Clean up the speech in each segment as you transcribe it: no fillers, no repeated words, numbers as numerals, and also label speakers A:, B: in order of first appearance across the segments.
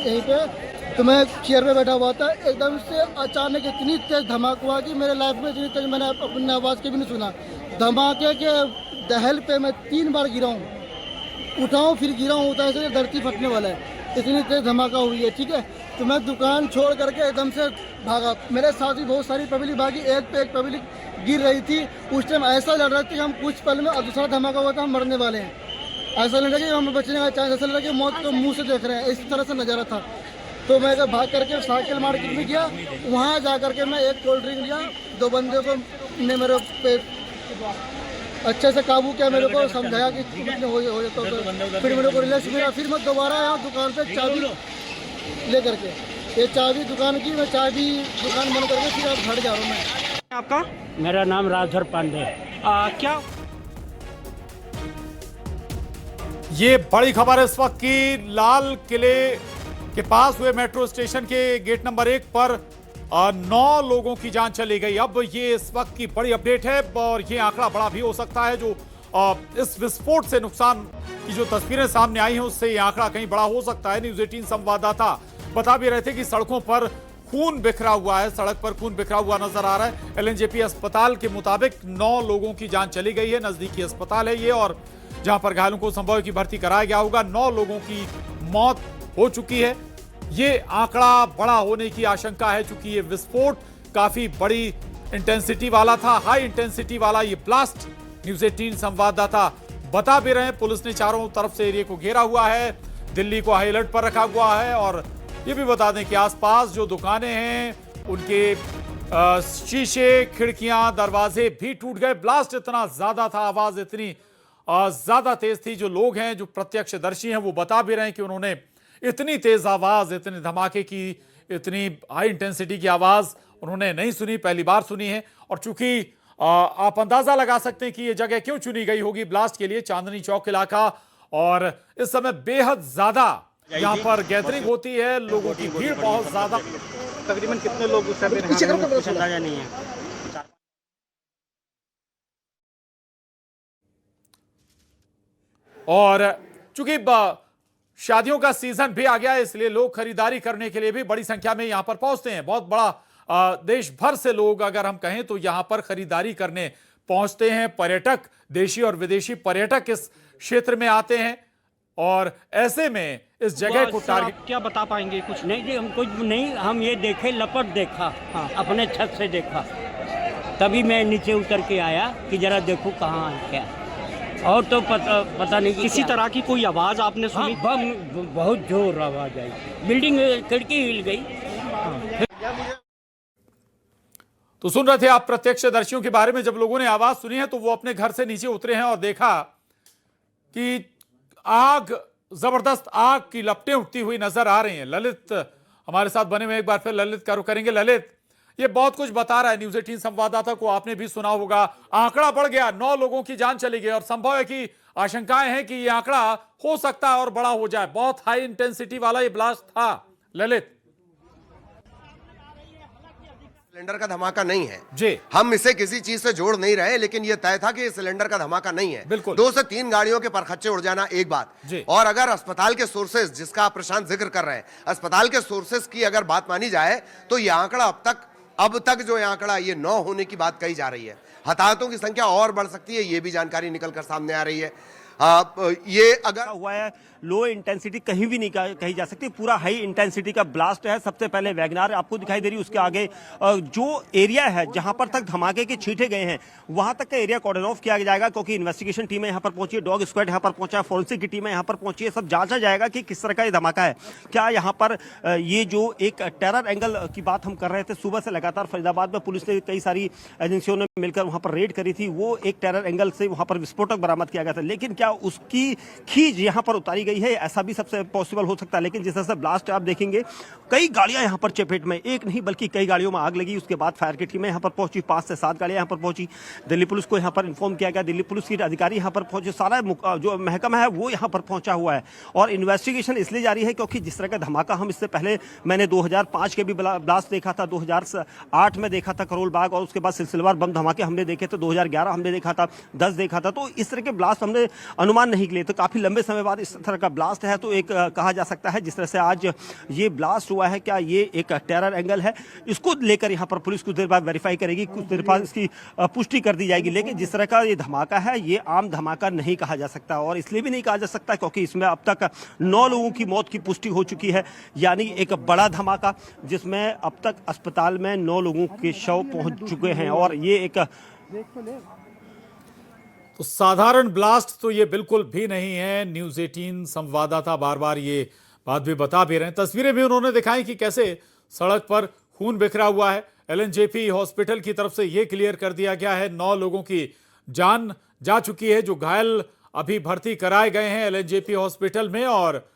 A: यहीं पे, तो मैं चेयर पे बैठा हुआ था, एकदम से अचानक इतनी तेज धमाका हुआ कि मेरे लाइफ में इतनी तेज मैंने अपनी आवाज़ के भी नहीं सुना। धमाके के दहल पे मैं 3 बार गिरा हूँ, उठाऊँ फिर गिरा हूँ, उठा ऐसे धरती फटने वाला है, इतनी तेज धमाका हुई है। ठीक है, तो मैं दुकान छोड़ करके एकदम से भागा। मेरे साथ भी बहुत सारी पब्लिक भागी, एक पे एक पब्लिक गिर रही थी। उस टाइम ऐसा लग रहा था कि हम कुछ पल में, और दूसरा धमाका हुआ था हम मरने वाले हैं। ऐसा लग रहा कि हम बचने का चांस, ऐसा लग रहा कि मौत को मुंह से देख रहे हैं, इस तरह से नज़ारा था। तो मैं भाग करके साइकिल मार्केट में गया, वहाँ जा करके मैं एक कोल्ड ड्रिंक लिया। 2 बंदे को ने मेरे पे अच्छे से काबू किया, मेरे को समझाया कि हो जाता, तो फिर मेरे को रिलैक्स मिला। फिर मैं दोबारा आया दुकान पे चाबी ले करके, ये चाबी दुकान की, मैं चाबी दुकान बंद करके फिर अब घर जा रहा हूँ मैं।
B: आपका?
C: मेरा नाम राजधर पांडे।
B: क्या
D: ये बड़ी खबर है इस वक्त की, लाल किले के पास हुए मेट्रो स्टेशन के गेट नंबर 1 पर 9 लोगों की जान चली गई। अब ये इस वक्त की बड़ी अपडेट है और ये आंकड़ा बड़ा भी हो सकता है। जो इस विस्फोट से नुकसान की जो तस्वीरें सामने आई हैं उससे ये आंकड़ा कहीं बड़ा हो सकता है। न्यूज़ 18 संवाददाता बता भी रहे थे कि सड़कों पर खून बिखरा हुआ है, सड़क पर खून बिखरा हुआ नजर आ रहा है। एलएनजेपी अस्पताल के मुताबिक 9 लोगों की जान चली गई है। नजदीकी अस्पताल है ये, और जहां पर घायलों को संभव है कि भर्ती कराया गया होगा। 9 लोगों की मौत हो चुकी है। ये आंकड़ा बड़ा होने की आशंका है क्योंकि ये विस्फोट काफी बड़ी इंटेंसिटी वाला था, हाई इंटेंसिटी वाला ये ब्लास्ट। न्यूज़ 18 संवाददाता बता भी रहे हैं, पुलिस ने चारों तरफ से एरिया को घेरा हुआ है, दिल्ली को हाई अलर्ट पर रखा हुआ है। और ये भी बता दें कि आसपास जो दुकानें हैं उनके शीशे, खिड़कियां, दरवाजे भी टूट गए। ब्लास्ट इतना ज्यादा था, आवाज इतनी ज्यादा तेज थी। जो लोग हैं, जो प्रत्यक्षदर्शी हैं, वो बता भी रहे हैं कि उन्होंने इतनी तेज आवाज, इतने धमाके की, इतनी हाई इंटेंसिटी की आवाज उन्होंने नहीं सुनी, पहली बार सुनी है। और चूंकि आप अंदाजा लगा सकते हैं कि यह जगह क्यों चुनी गई होगी ब्लास्ट के लिए, चांदनी चौक इलाका, और इस समय बेहद ज्यादा यहां पर गैदरिंग होती है, लोगों की भीड़ बहुत ज्यादा।
B: तकरीबन कितने लोग उस समय
C: अंदाजा नहीं है।
D: और चूंकि शादियों का सीजन भी आ गया है, इसलिए लोग खरीदारी करने के लिए भी बड़ी संख्या में यहां पर पहुंचते हैं। बहुत बड़ा देश भर से लोग, अगर हम कहें तो, यहां पर खरीदारी करने पहुंचते हैं। पर्यटक, देशी और विदेशी पर्यटक इस क्षेत्र में आते हैं, और ऐसे में इस जगह को टारगेट।
B: क्या बता पाएंगे कुछ?
C: नहीं जी, हम कुछ नहीं, हम ये देखे, लपट देखा। हाँ, अपने छत से देखा, तभी मैं नीचे उतर के आया कि जरा देखूं कहाँ है क्या। और तो पता नहीं कि
B: किसी तरह की कोई आवाज आपने सुनी?
C: हाँ, बम, बहुत जोर आवाज आई, बिल्डिंग खिड़की हिल गई।
D: तो सुन रहे थे आप प्रत्यक्षदर्शियों के बारे में। जब लोगों ने आवाज सुनी है तो वो अपने घर से नीचे उतरे हैं और देखा कि आग, जबरदस्त आग की लपटें उठती हुई नजर आ रही हैं। ललित हमारे साथ बने हुए, एक बार फिर ललित का रुख करेंगे। ललित, ये बहुत कुछ बता रहा है। न्यूज़ 18 संवाददाता को आपने भी सुना होगा, आंकड़ा बढ़ गया, 9 लोगों की जान चली गई, और संभव है कि आशंकाएं हैं कि यह आंकड़ा हो सकता है और बड़ा हो जाए। बहुत हाई इंटेंसिटी वाला ये ब्लास्ट था। ललित,
E: सिलेंडर का धमाका नहीं है
D: जी,
E: हम इसे किसी चीज से जोड़ नहीं रहे, लेकिन यह तय था कि सिलेंडर का धमाका नहीं है।
D: बिल्कुल।
E: 2 से 3 गाड़ियों के परखच्चे उड़ जाना एक बात,
D: जी।
E: और अगर अस्पताल के सोर्सेज, जिसका आप प्रशांत जिक्र कर रहे हैं, अस्पताल के सोर्सेज की अगर बात मानी जाए तो यह आंकड़ा अब तक जो आंकड़ा ये 9 होने की बात कही जा रही है। हताहतों की संख्या और बढ़ सकती है, ये भी जानकारी निकलकर सामने आ रही है। ये अगर
F: हुआ है, लो इंटेंसिटी कहीं भी नहीं कही जा सकती, पूरा हाई इंटेंसिटी का ब्लास्ट है। सबसे पहले वैगनार आपको दिखाई दे रही है, उसके आगे जो एरिया है जहां पर तक धमाके के छींटे गए हैं वहां तक का एरिया कॉर्डन ऑफ किया जाएगा, क्योंकि इन्वेस्टिगेशन टीमें यहां पर पहुंची है, डॉग स्क्वाड यहां पर पहुंचा है, फोरेंसिक की टीमें यहां पर पहुंची है। सब जांचा जाएगा कि किस तरह का ये धमाका है। क्या यहां पर ये जो एक टेरर एंगल की बात हम कर रहे थे, सुबह से लगातार फरीदाबाद में पुलिस ने कई सारी एजेंसियों ने मिलकर वहां पर रेड करी थी, वो एक टेरर एंगल से वहां पर विस्फोटक बरामद किया गया था, लेकिन क्या उसकी खींच यहां पर उतारी गई है, ऐसा भी सबसे पॉसिबल हो सकता है। लेकिन जिस तरह से ब्लास्ट आप देखेंगे, कई गाड़ियां यहां पर चपेट में, एक नहीं बल्कि कई गाड़ियों में आग लगी। उसके बाद फायर की टीमें यहां पर पहुंची, 5 से 7 गाड़ियां यहां पर पहुंची। दिल्ली पुलिस को यहां पर इन्फॉर्म किया गया, दिल्ली पुलिस के अधिकारी यहां पर पहुंचे, सारा जो महकमा है वो यहां पर पहुंचा हुआ है। और इन्वेस्टिगेशन इसलिए जारी है क्योंकि जिस तरह का धमाका हम इससे पहले मैंने 2005 के भी ब्लास्ट देखा था, 2008 में देखा था करोल बाग, और उसके बाद सिलसिलेवार बम धमाके हमने देखे थे, 2011 हमने देखा था, 10 देखा था। तो इस तरह के ब्लास्ट हमने अनुमान नहीं किए, तो काफी लंबे समय बाद इस तरह का ब्लास्ट है तो एक कहा जा सकता है जिस तरह से आज ये ब्लास्ट हुआ है, क्या ये एक टेरर एंगल है, इसको लेकर यहाँ पर पुलिस कुछ देर बाद वेरीफाई करेगी, कुछ देर बाद इसकी पुष्टि कर दी जाएगी। लेकिन जिस तरह का ये धमाका है ये आम धमाका नहीं कहा जा सकता, और इसलिए भी नहीं कहा जा सकता क्योंकि इसमें अब तक 9 लोगों की मौत की पुष्टि हो चुकी है, यानी एक बड़ा धमाका जिसमें अब तक अस्पताल में 9 लोगों के शव पहुंच चुके हैं। और ये एक
D: तो साधारण ब्लास्ट तो ये बिल्कुल भी नहीं है। न्यूज़ 18 संवाददाता बार बार ये बात भी बता भी रहे हैं। तस्वीरें भी उन्होंने दिखाई कि कैसे सड़क पर खून बिखरा हुआ है। एलएनजेपी हॉस्पिटल की तरफ से ये क्लियर कर दिया गया है 9 लोगों की जान जा चुकी है, जो घायल अभी भर्ती कराए गए हैं एलएनजेपी हॉस्पिटल में। और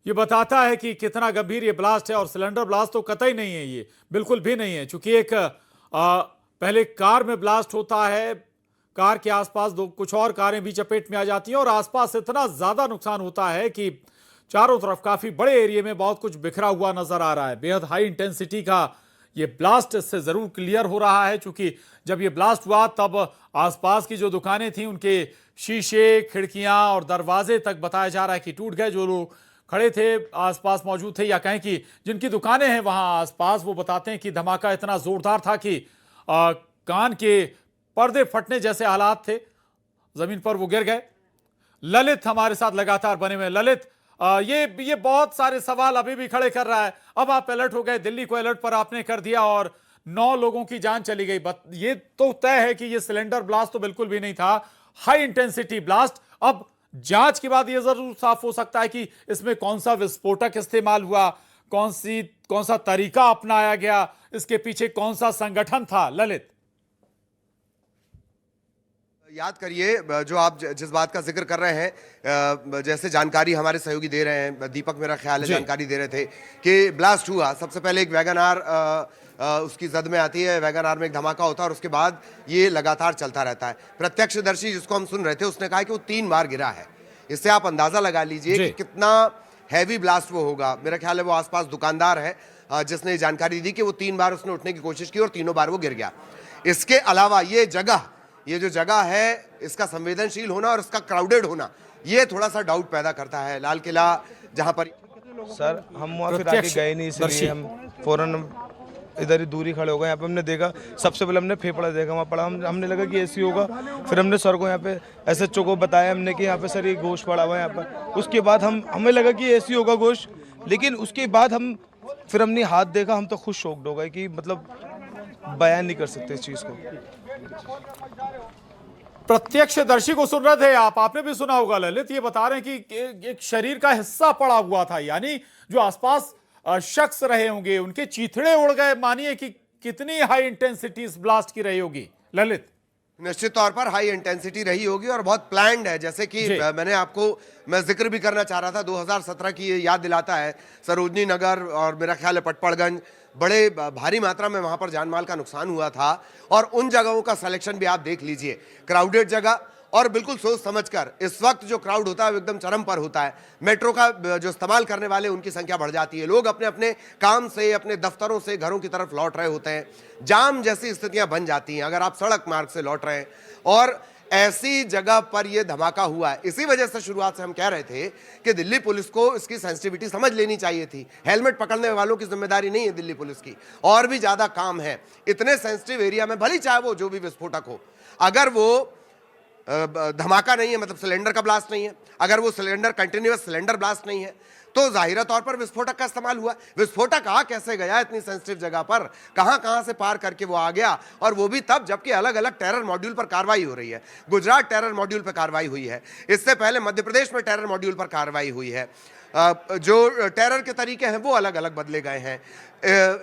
D: ये बताता है कि कितना गंभीर ये ब्लास्ट है। और सिलेंडर ब्लास्ट तो कतई नहीं है, ये बिल्कुल भी नहीं है, चूंकि एक पहले कार में ब्लास्ट होता है, कार के आसपास कुछ और कारें भी चपेट में आ जाती हैं और आसपास इतना ज्यादा नुकसान होता है कि चारों तरफ काफी बड़े एरिया में बहुत कुछ बिखरा हुआ नजर आ रहा है। बेहद हाई इंटेंसिटी का ये ब्लास्ट इससे जरूर क्लियर हो रहा है, क्योंकि जब ये ब्लास्ट हुआ तब आसपास की जो दुकानें थी उनके शीशे, खिड़कियां और दरवाजे तक बताया जा रहा है कि टूट गए। जो लोग खड़े थे आसपास मौजूद थे या कहें कि जिनकी दुकानें हैं वहां आसपास, वो बताते हैं कि धमाका इतना जोरदार था कि कान के पर्दे फटने जैसे हालात थे, जमीन पर वो गिर गए। ललित हमारे साथ लगातार बने हुए। ललित, ये बहुत सारे सवाल अभी भी खड़े कर रहा है। अब आप अलर्ट हो गए, दिल्ली को अलर्ट पर आपने कर दिया और 9 लोगों की जान चली गई। ये तो तय है कि ये सिलेंडर ब्लास्ट तो बिल्कुल भी नहीं था, हाई इंटेंसिटी ब्लास्ट। अब जांच के बाद ये जरूर साफ हो सकता है कि इसमें कौन सा विस्फोटक इस्तेमाल हुआ, कौन सा तरीका अपनाया गया, इसके पीछे कौन सा संगठन था। ललित,
E: याद करिए जो आप जिस बात का जिक्र कर रहे हैं, जैसे जानकारी हमारे सहयोगी दे रहे हैं, दीपक मेरा ख्याल है जानकारी दे रहे थे कि ब्लास्ट हुआ। सबसे पहले एक वैगन आर उसकी जद में आती है, वैगन आर में एक धमाका होता है और उसके बाद ये लगातार चलता रहता है। प्रत्यक्षदर्शी जिसको हम सुन रहे थे उसने कहा कि वो 3 बार गिरा है। इससे आप अंदाजा लगा लीजिए कि कितना हैवी ब्लास्ट वो होगा। मेरा ख्याल है वो आसपास दुकानदार है जिसने जानकारी दी कि वो 3 बार उसने उठने की कोशिश की और तीनों बार वो गिर गया। इसके अलावा ये जो जगह है इसका संवेदनशील होना और इसका क्राउडेड होना, ये थोड़ा सा डाउट पैदा करता है। लाल किला जहां पर
G: सर हम वहाँ फिर आगे गए नहीं, इसलिए हम फौरन इधर ही दूरी खड़े हो गए। यहाँ पे हमने देखा, सबसे पहले हमने फेफड़ा देखा, वहाँ पड़ा, हमने लगा कि ऐसी होगा। फिर हमने सर को यहाँ पे एसएचओ को बताया हमने कि यहाँ पे सर ये गोश्त पड़ा हुआ है यहाँ पर। उसके बाद हमें लगा कि ऐसी होगा गोश्त, लेकिन उसके बाद फिर हमने हाथ देखा, हम तो खुद शॉक्ड हो गए कि मतलब बयान नहीं कर सकते इस चीज़ को।
D: प्रत्यक्षदर्शी को सुन रहे थे आप, आपने भी सुना होगा ललित, ये बता रहे हैं कि एक शरीर का हिस्सा पड़ा हुआ था, यानी जो आसपास शख्स रहे होंगे उनके चीथड़े उड़ गए। मानिए कि कितनी हाई इंटेंसिटी इस ब्लास्ट की रही होगी ललित।
E: निश्चित तौर पर हाई इंटेंसिटी रही होगी और बहुत प्लान्ड है। जैसे कि मैं जिक्र भी करना चाह रहा था, 2017 की ये याद दिलाता है। सरोजनी नगर और मेरा ख्याल है पटपड़गंज, बड़े भारी मात्रा में वहां पर जानमाल का नुकसान हुआ था। और उन जगहों का सिलेक्शन भी आप देख लीजिए, क्राउडेड जगह और बिल्कुल सोच समझकर। इस वक्त जो क्राउड होता है वो एकदम चरम पर होता है। मेट्रो का जो इस्तेमाल करने वाले उनकी संख्या बढ़ जाती है, लोग अपने अपने काम से, अपने दफ्तरों से घरों की तरफ लौट रहे होते हैं, जाम जैसी स्थितियां बन जाती हैं अगर आप सड़क मार्ग से लौट रहे हैं। और ऐसी जगह पर यह धमाका हुआ है। इसी वजह से शुरुआत से हम कह रहे थे कि दिल्ली पुलिस को इसकी सेंसिटिविटी समझ लेनी चाहिए थी। हेलमेट पकड़ने वालों की जिम्मेदारी नहीं है दिल्ली पुलिस की, और भी ज्यादा काम है। इतने सेंसिटिव एरिया में भली चाहे वो जो भी विस्फोटक हो, अगर वो धमाका नहीं है, मतलब सिलेंडर का ब्लास्ट नहीं है, अगर वो सिलेंडर कंटिन्यूअस सिलेंडर ब्लास्ट नहीं है, तो जाहिर तौर पर विस्फोटक का इस्तेमाल हुआ। विस्फोटक आ कैसे गया इतनी सेंसिटिव जगह पर, कहां से पार करके वो आ गया, और वो भी तब जबकि अलग अलग टेरर मॉड्यूल पर कार्रवाई हो रही है। गुजरात टेरर मॉड्यूल पर कार्रवाई हुई है, इससे पहले मध्य प्रदेश में टेरर मॉड्यूल पर कार्रवाई हुई है। जो टेरर के तरीके हैं वो अलग अलग बदले गए हैं।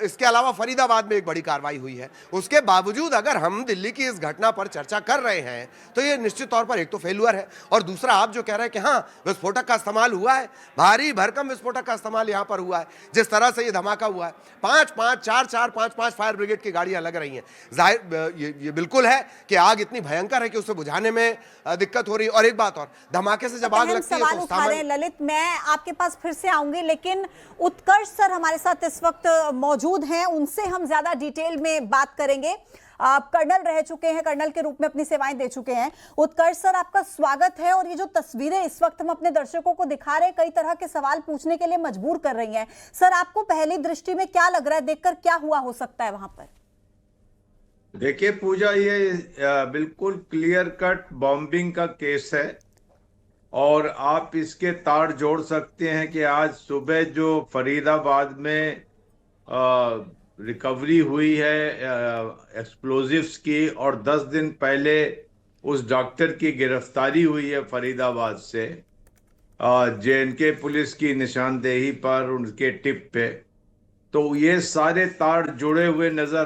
E: इसके अलावा फरीदाबाद में एक बड़ी कार्रवाई हुई है। उसके बावजूद अगर हम दिल्ली की इस घटना पर चर्चा कर रहे हैं तो ये निश्चित तौर पर एक तो फेल्यूर है, और दूसरा आप जो कह रहे हैं कि हाँ विस्फोटक का इस्तेमाल हुआ है, भारी भरकम विस्फोटक का इस्तेमाल यहाँ पर हुआ है। जिस तरह से ये धमाका हुआ है, 5 फायर ब्रिगेड की गाड़ियां लग रही हैं। जाहिर ये बिल्कुल है कि आग इतनी भयंकर है कि उसे बुझाने में दिक्कत हो रही है। और एक बात और, धमाके से जब आग लगती है तो
H: ललित, मैं आपके पास फिर से आऊंगी, लेकिन उत्कर्ष सर हमारे साथ इस वक्त मौजूद हैं, उनसे हम ज्यादा डिटेल में बात करेंगे। आप कर्नल रह चुके हैं, कर्नल के रूप में अपनी सेवाएं दे चुके हैं। उत्कर्ष सर, आपका स्वागत है। और ये जो तस्वीरें इस वक्त हम अपने दर्शकों को दिखा रहे हैं, कई तरह के सवाल पूछने के लिए मजबूर कर रही हैं। सर, आपको पहली दृष्टि में क्या लग रहा है, देखकर क्या हुआ हो सकता है वहां पर?
I: देखिए पूजा, ये बिल्कुल क्लियर कट बॉम्बिंग का केस है और आप इसके तार जोड़ सकते हैं कि आज सुबह जो फरीदाबाद में रिकवरी हुई है एक्सप्लोजिव्स की, और 10 दिन पहले उस डॉक्टर की गिरफ्तारी हुई है फरीदाबाद से जे.एन.के पुलिस की निशानदेही पर, उनके टिप पे, तो ये सारे तार जुड़े हुए नजर